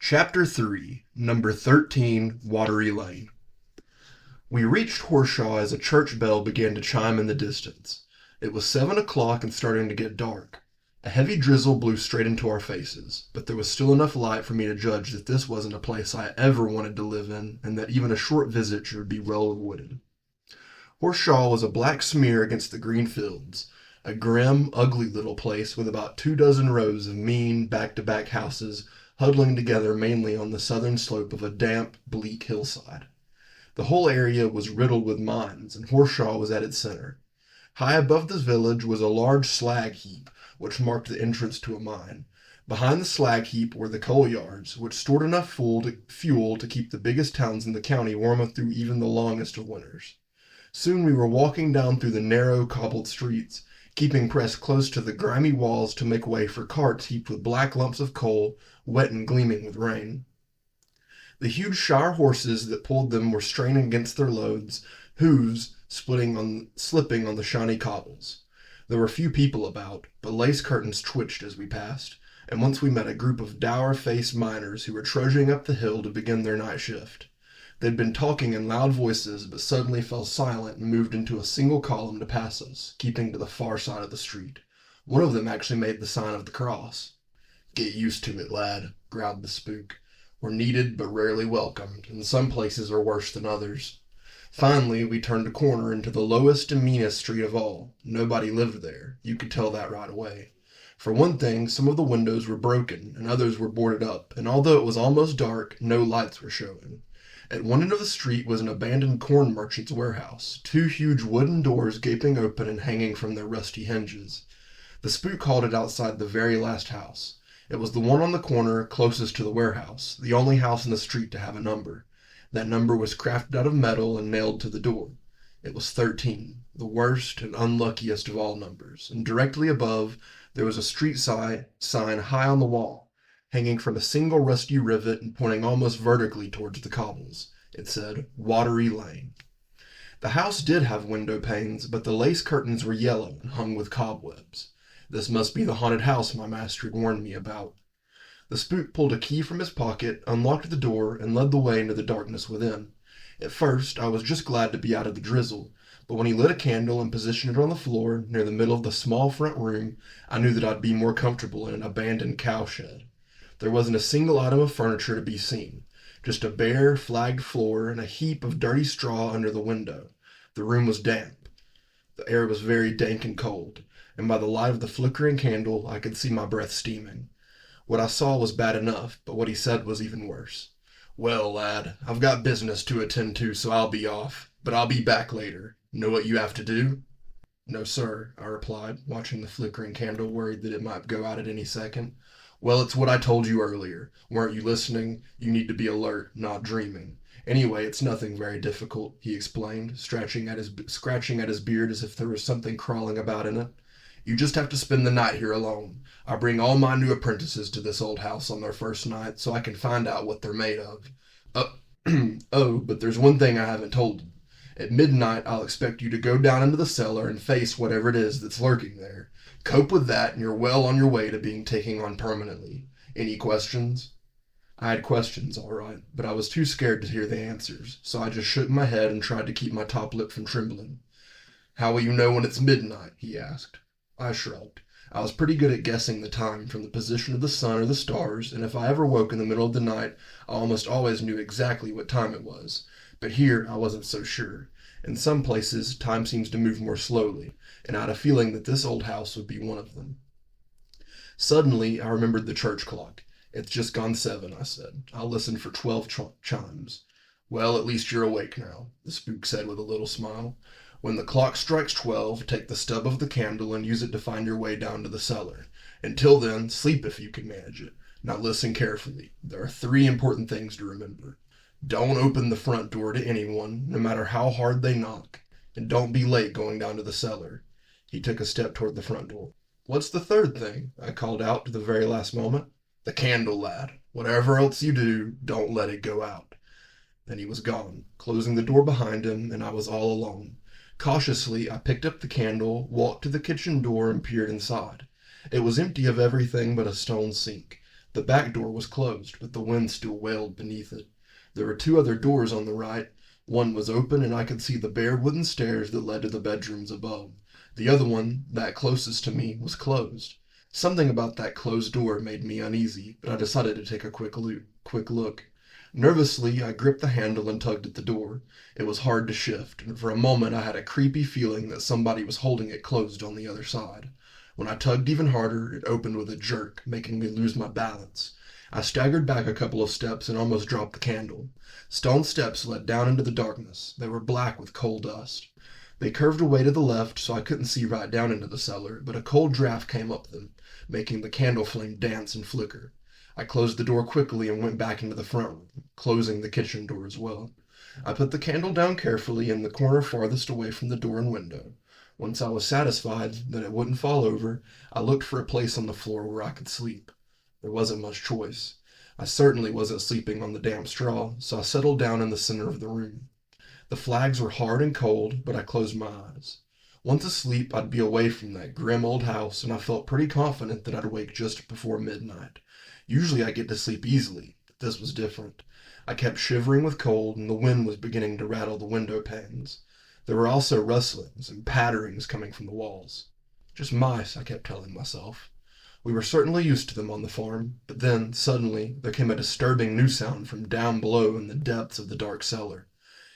Chapter 3, Number 13, Watery Lane. We reached Horseshaw as a church bell began to chime in the distance. It was 7 o'clock and starting to get dark. A heavy drizzle blew straight into our faces, but there was still enough light for me to judge that this wasn't a place I ever wanted to live in, and that even a short visit should be well rewarded. Horseshaw was a black smear against the green fields, a grim, ugly little place with about 24 rows of mean, back-to-back houses huddling together mainly on the southern slope of a damp, bleak hillside. The whole area was riddled with mines, and Horseshaw was at its center. High above the village was a large slag heap, which marked the entrance to a mine. Behind the slag heap were the coal yards, which stored enough fuel to keep the biggest towns in the county warm through even the longest of winters. Soon we were walking down through the narrow, cobbled streets, keeping pressed close to the grimy walls to make way for carts heaped with black lumps of coal, wet and gleaming with rain. The huge Shire horses that pulled them were straining against their loads, hooves slipping on the shiny cobbles. There were few people about, but lace curtains twitched as we passed, and once we met a group of dour-faced miners who were trudging up the hill to begin their night shift. They'd been talking in loud voices, but suddenly fell silent and moved into a single column to pass us, keeping to the far side of the street. One of them actually made the sign of the cross. "Get used to it, lad," growled the spook. "We're needed but rarely welcomed, and some places are worse than others." Finally, we turned a corner into the lowest and meanest street of all. Nobody lived there. You could tell that right away. For one thing, some of the windows were broken, and others were boarded up, and although it was almost dark, no lights were showing. At one end of the street was an abandoned corn merchant's warehouse, 2 huge wooden doors gaping open and hanging from their rusty hinges. The spook halted outside the very last house. It was the one on the corner closest to the warehouse, the only house in the street to have a number. That number was crafted out of metal and nailed to the door. It was 13, the worst and unluckiest of all numbers, and directly above there was a street sign high on the wall, hanging from a single rusty rivet and pointing almost vertically towards the cobbles. It said, "Watery Lane." The house did have window panes, but the lace curtains were yellow and hung with cobwebs. This must be the haunted house my master had warned me about. The spook pulled a key from his pocket, unlocked the door, and led the way into the darkness within. At first, I was just glad to be out of the drizzle, but when he lit a candle and positioned it on the floor near the middle of the small front room, I knew that I'd be more comfortable in an abandoned cowshed. There wasn't a single item of furniture to be seen, just a bare, flagged floor and a heap of dirty straw under the window. The room was damp. The air was very dank and cold, and by the light of the flickering candle I could see my breath steaming. What I saw was bad enough, but what he said was even worse. "Well, lad, I've got business to attend to, so I'll be off, but I'll be back later. Know what you have to do?" "No, sir," I replied, watching the flickering candle, worried that it might go out at any second. "Well, it's what I told you earlier. Weren't you listening? You need to be alert, not dreaming. Anyway, it's nothing very difficult," he explained, scratching at his beard as if there was something crawling about in it. "You just have to spend the night here alone. I bring all my new apprentices to this old house on their first night, so I can find out what they're made of. Oh, but there's one thing I haven't told you. At midnight, I'll expect you to go down into the cellar and face whatever it is that's lurking there. Cope with that, and you're well on your way to being taken on permanently. Any questions?" I had questions, all right, but I was too scared to hear the answers, so I just shook my head and tried to keep my top lip from trembling. "How will you know when it's midnight?" he asked. I shrugged. I was pretty good at guessing the time from the position of the sun or the stars, and if I ever woke in the middle of the night, I almost always knew exactly what time it was. But here I wasn't so sure. In some places, time seems to move more slowly, and I had a feeling that this old house would be one of them. Suddenly, I remembered the church clock. "It's just gone 7, I said. "I'll listen for 12 chimes." "Well, at least you're awake now," the spook said with a little smile. "When the clock strikes 12, take the stub of the candle and use it to find your way down to the cellar. Until then, sleep if you can manage it. Now listen carefully. There are 3 important things to remember. Don't open the front door to anyone, no matter how hard they knock, and don't be late going down to the cellar." He took a step toward the front door. "What's the 3rd thing?" I called out to the very last moment. "The candle, lad. Whatever else you do, don't let it go out." Then he was gone, closing the door behind him, and I was all alone. Cautiously, I picked up the candle, walked to the kitchen door, and peered inside. It was empty of everything but a stone sink. The back door was closed, but the wind still wailed beneath it. There were 2 other doors on the right. One was open, and I could see the bare wooden stairs that led to the bedrooms above. The other one, that closest to me, was closed. Something about that closed door made me uneasy, but I decided to take a quick look. Nervously, I gripped the handle and tugged at the door. It was hard to shift, and for a moment I had a creepy feeling that somebody was holding it closed on the other side. When I tugged even harder, it opened with a jerk, making me lose my balance. I staggered back a couple of steps and almost dropped the candle. Stone steps led down into the darkness. They were black with coal dust. They curved away to the left, so I couldn't see right down into the cellar, but a cold draft came up them, making the candle flame dance and flicker. I closed the door quickly and went back into the front room, closing the kitchen door as well. I put the candle down carefully in the corner farthest away from the door and window. Once I was satisfied that it wouldn't fall over, I looked for a place on the floor where I could sleep. There wasn't much choice. I certainly wasn't sleeping on the damp straw, so I settled down in the center of the room. The flags were hard and cold, but I closed my eyes. Once asleep, I'd be away from that grim old house, and I felt pretty confident that I'd wake just before midnight. Usually I get to sleep easily, but this was different. I kept shivering with cold, and the wind was beginning to rattle the window panes. There were also rustlings and patterings coming from the walls. Just mice, I kept telling myself. We were certainly used to them on the farm, but then, suddenly, there came a disturbing new sound from down below in the depths of the dark cellar.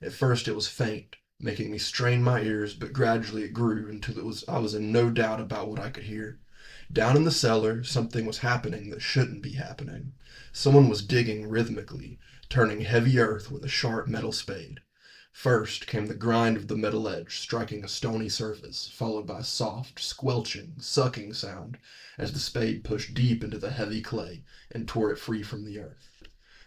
At first it was faint, making me strain my ears, but gradually it grew until I was in no doubt about what I could hear. Down in the cellar, something was happening that shouldn't be happening. Someone was digging rhythmically, turning heavy earth with a sharp metal spade. First came the grind of the metal edge striking a stony surface, followed by a soft, squelching, sucking sound as the spade pushed deep into the heavy clay and tore it free from the earth.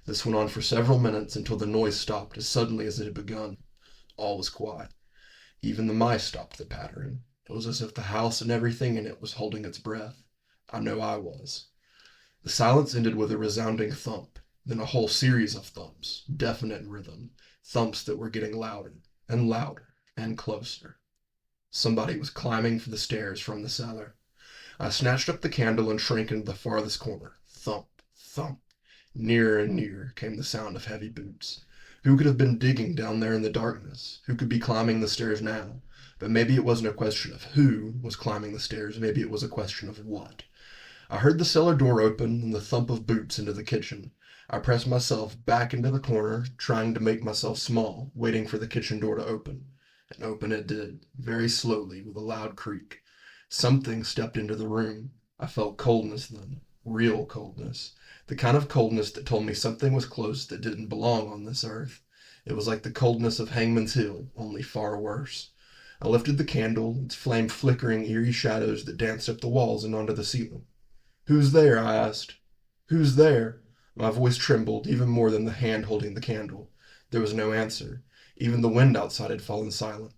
This went on for several minutes until the noise stopped as suddenly as it had begun. All was quiet. Even the mice stopped the pattering. It was as if the house and everything in it was holding its breath. I know I was. The silence ended with a resounding thump, then a whole series of thumps, definite in rhythm, thumps that were getting louder and louder and closer. Somebody was climbing for the stairs from the cellar. I snatched up the candle and shrank into the farthest corner. Thump, thump. Nearer and nearer came the sound of heavy boots. Who could have been digging down there in the darkness? Who could be climbing the stairs now? But maybe it wasn't a question of who was climbing the stairs. Maybe it was a question of what. I heard the cellar door open and the thump of boots into the kitchen. I pressed myself back into the corner, trying to make myself small, waiting for the kitchen door to open. And open it did, very slowly, with a loud creak. Something stepped into the room. I felt coldness then, real coldness. The kind of coldness that told me something was close that didn't belong on this earth. It was like the coldness of Hangman's Hill, only far worse. I lifted the candle, its flame flickering eerie shadows that danced up the walls and onto the ceiling. "Who's there?" I asked. "Who's there?" My voice trembled even more than the hand holding the candle. There was no answer. Even the wind outside had fallen silent.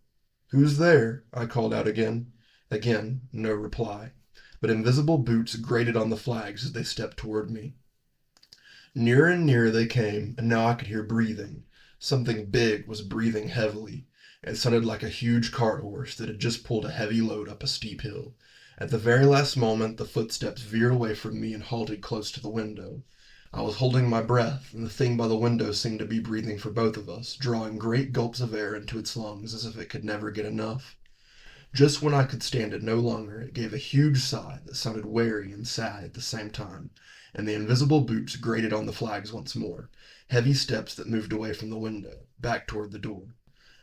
"Who's there?" I called out again. Again, no reply. But invisible boots grated on the flags as they stepped toward me. Nearer and nearer they came, and now I could hear breathing. Something big was breathing heavily. It sounded like a huge cart horse that had just pulled a heavy load up a steep hill. At the very last moment, the footsteps veered away from me and halted close to the window. I was holding my breath, and the thing by the window seemed to be breathing for both of us, drawing great gulps of air into its lungs as if it could never get enough. Just when I could stand it no longer, it gave a huge sigh that sounded wary and sad at the same time, and the invisible boots grated on the flags once more, heavy steps that moved away from the window, back toward the door.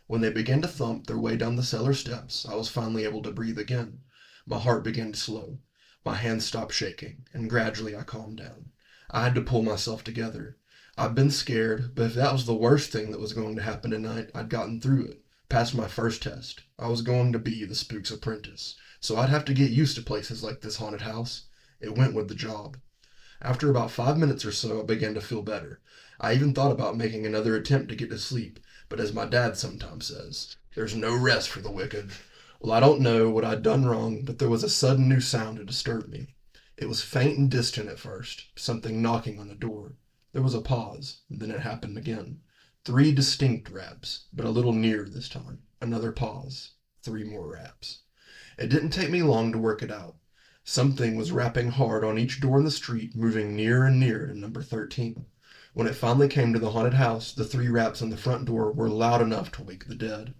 When they began to thump their way down the cellar steps, I was finally able to breathe again. My heart began to slow. My hands stopped shaking, and gradually I calmed down. I had to pull myself together. I'd been scared, but if that was the worst thing that was going to happen tonight, I'd gotten through it. Passed my first test. I was going to be the spook's apprentice, so I'd have to get used to places like this haunted house. It went with the job. After about 5 minutes or so, I began to feel better. I even thought about making another attempt to get to sleep, but as my dad sometimes says, there's no rest for the wicked. Well, I don't know what I'd done wrong, but there was a sudden new sound to disturb me. It was faint and distant at first, something knocking on the door. There was a pause, and then it happened again. 3 distinct raps, but a little nearer this time. Another pause. 3 more raps. It didn't take me long to work it out. Something was rapping hard on each door in the street, moving nearer and nearer to number 13. When it finally came to the haunted house, the 3 raps on the front door were loud enough to wake the dead.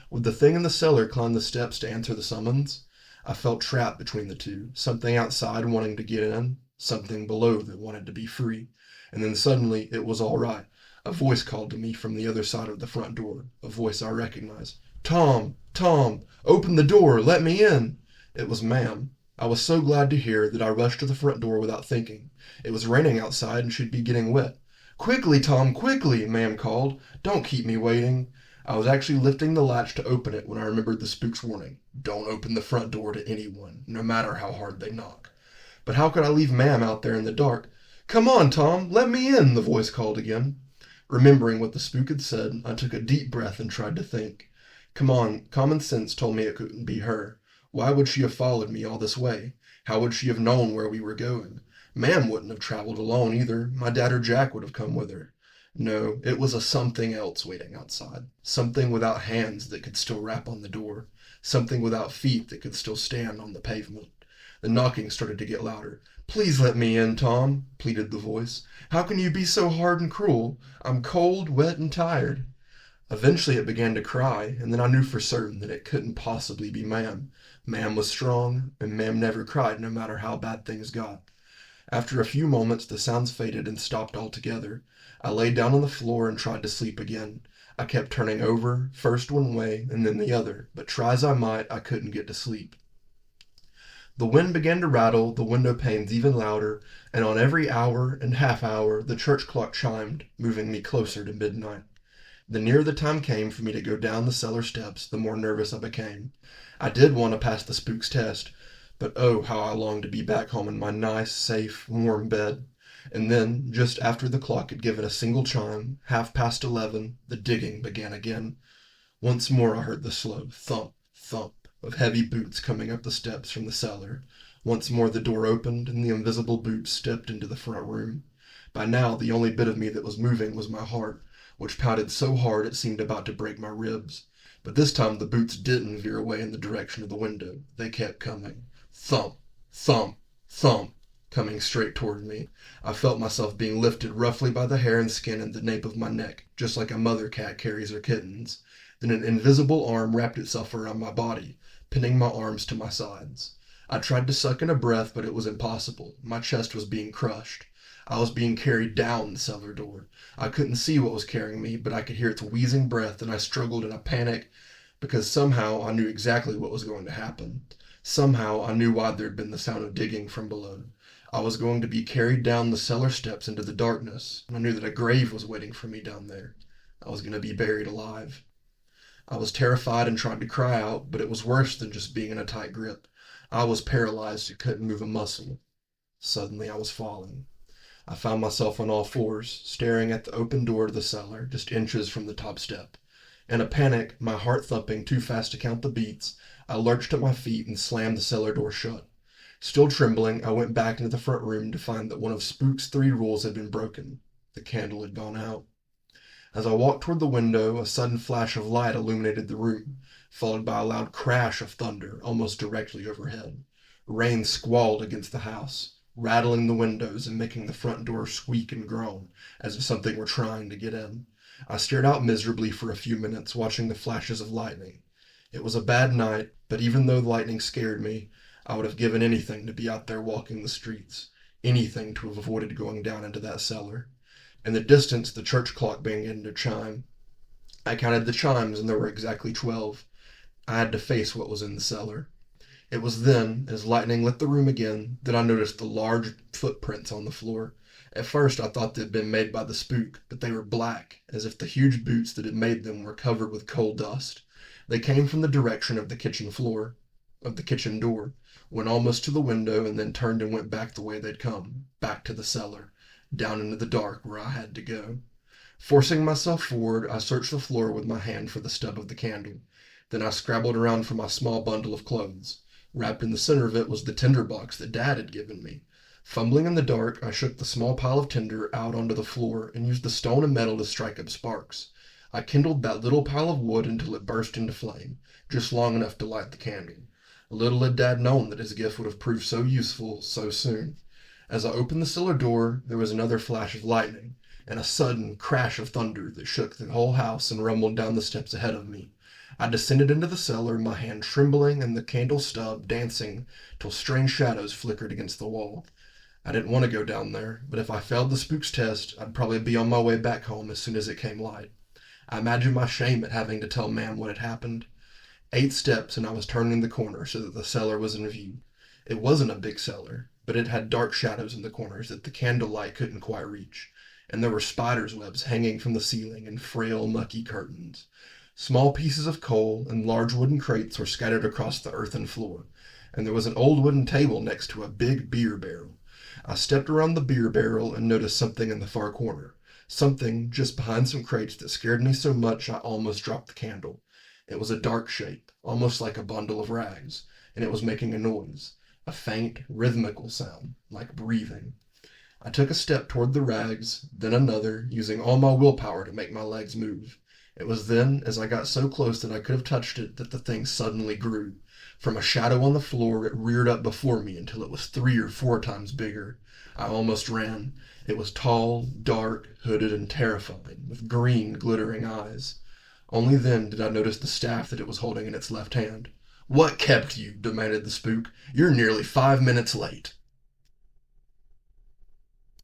Would the thing in the cellar climb the steps to answer the summons? I felt trapped between the two, something outside wanting to get in, something below that wanted to be free. And then suddenly it was all right. A voice called to me from the other side of the front door, a voice I recognized. "Tom! Tom! Open the door! Let me in!" It was Ma'am. I was so glad to hear that I rushed to the front door without thinking. It was raining outside and she'd be getting wet. "Quickly, Tom, quickly!" Ma'am called. "Don't keep me waiting." I was actually lifting the latch to open it when I remembered the spook's warning. Don't open the front door to anyone, no matter how hard they knock. But how could I leave Ma'am out there in the dark? "Come on, Tom, let me in," the voice called again. Remembering what the spook had said, I took a deep breath and tried to think. Come on, common sense told me it couldn't be her. Why would she have followed me all this way? How would she have known where we were going? Ma'am wouldn't have traveled alone either. My dad or Jack would have come with her. No, it was a something else waiting outside. Something without hands that could still rap on the door. Something without feet that could still stand on the pavement. The knocking started to get louder. "Please let me in, Tom," pleaded the voice. "How can you be so hard and cruel? I'm cold, wet, and tired." Eventually it began to cry, and then I knew for certain that it couldn't possibly be Ma'am. Ma'am was strong, and Ma'am never cried no matter how bad things got. After a few moments the sounds faded and stopped altogether. I lay down on the floor and tried to sleep again. I kept turning over, first one way and then the other, but try as I might, I couldn't get to sleep. The wind began to rattle, the window panes even louder, and on every hour and half hour the church clock chimed, moving me closer to midnight. The nearer the time came for me to go down the cellar steps, the more nervous I became. I did want to pass the spook's test, but oh, how I longed to be back home in my nice, safe, warm bed. And then, just after the clock had given a single chime, 11:30, the digging began again. Once more I heard the slow thump, thump of heavy boots coming up the steps from the cellar. Once more the door opened, and the invisible boots stepped into the front room. By now the only bit of me that was moving was my heart, which pounded so hard it seemed about to break my ribs. But this time the boots didn't veer away in the direction of the window. They kept coming. Thump, thump, thump, coming straight toward me. I felt myself being lifted roughly by the hair and skin at the nape of my neck, just like a mother cat carries her kittens. Then an invisible arm wrapped itself around my body, pinning my arms to my sides. I tried to suck in a breath, but it was impossible. My chest was being crushed. I was being carried down the cellar door. I couldn't see what was carrying me, but I could hear its wheezing breath, and I struggled in a panic because somehow I knew exactly what was going to happen. Somehow I knew why there'd been the sound of digging from below. I was going to be carried down the cellar steps into the darkness, and I knew that a grave was waiting for me down there. I was going to be buried alive. I was terrified and tried to cry out, but it was worse than just being in a tight grip. I was paralyzed and couldn't move a muscle. Suddenly I was falling. I found myself on all fours, staring at the open door to the cellar, just inches from the top step. In a panic, my heart thumping too fast to count the beats, I lurched to my feet and slammed the cellar door shut. Still trembling, I went back into the front room to find that one of Spook's 3 rules had been broken. The candle had gone out. As I walked toward the window, a sudden flash of light illuminated the room, followed by a loud crash of thunder almost directly overhead. Rain squalled against the house, rattling the windows and making the front door squeak and groan, as if something were trying to get in. I stared out miserably for a few minutes, watching the flashes of lightning. It was a bad night, but even though the lightning scared me, I would have given anything to be out there walking the streets, anything to have avoided going down into that cellar. In the distance, the church clock began to chime. I counted the chimes, and there were exactly 12. I had to face what was in the cellar. It was then, as lightning lit the room again, that I noticed the large footprints on the floor. At first I thought they had been made by the spook, but they were black, as if the huge boots that had made them were covered with coal dust. They came from the direction of the kitchen door, went almost to the window, and then turned and went back the way they'd come, back to the cellar, down into the dark where I had to go. Forcing myself forward, I searched the floor with my hand for the stub of the candle. Then I scrabbled around for my small bundle of clothes. Wrapped in the center of it was the tinder box that Dad had given me. Fumbling in the dark, I shook the small pile of tinder out onto the floor and used the stone and metal to strike up sparks. I kindled that little pile of wood until it burst into flame, just long enough to light the candle. Little had Dad known that his gift would have proved so useful so soon. As I opened the cellar door, there was another flash of lightning, and a sudden crash of thunder that shook the whole house and rumbled down the steps ahead of me. I descended into the cellar, my hand trembling and the candle stub dancing till strange shadows flickered against the wall. I didn't want to go down there, but if I failed the spook's test, I'd probably be on my way back home as soon as it came light. I imagined my shame at having to tell Mam what had happened. 8 steps and I was turning the corner so that the cellar was in view. It wasn't a big cellar, but it had dark shadows in the corners that the candlelight couldn't quite reach, and there were spiders' webs hanging from the ceiling and frail, mucky curtains. Small pieces of coal and large wooden crates were scattered across the earthen floor, and there was an old wooden table next to a big beer barrel. I stepped around the beer barrel and noticed something in the far corner, something just behind some crates that scared me so much I almost dropped the candle. It was a dark shape, almost like a bundle of rags, and it was making a noise, a faint, rhythmical sound, like breathing. I took a step toward the rags, then another, using all my willpower to make my legs move. It was then, as I got so close that I could have touched it, that the thing suddenly grew. From a shadow on the floor, it reared up before me until it was 3 or 4 times bigger. I almost ran. It was tall, dark, hooded, and terrifying, with green, glittering eyes. Only then did I notice the staff that it was holding in its left hand. "What kept you?" demanded the spook. "You're nearly 5 minutes late."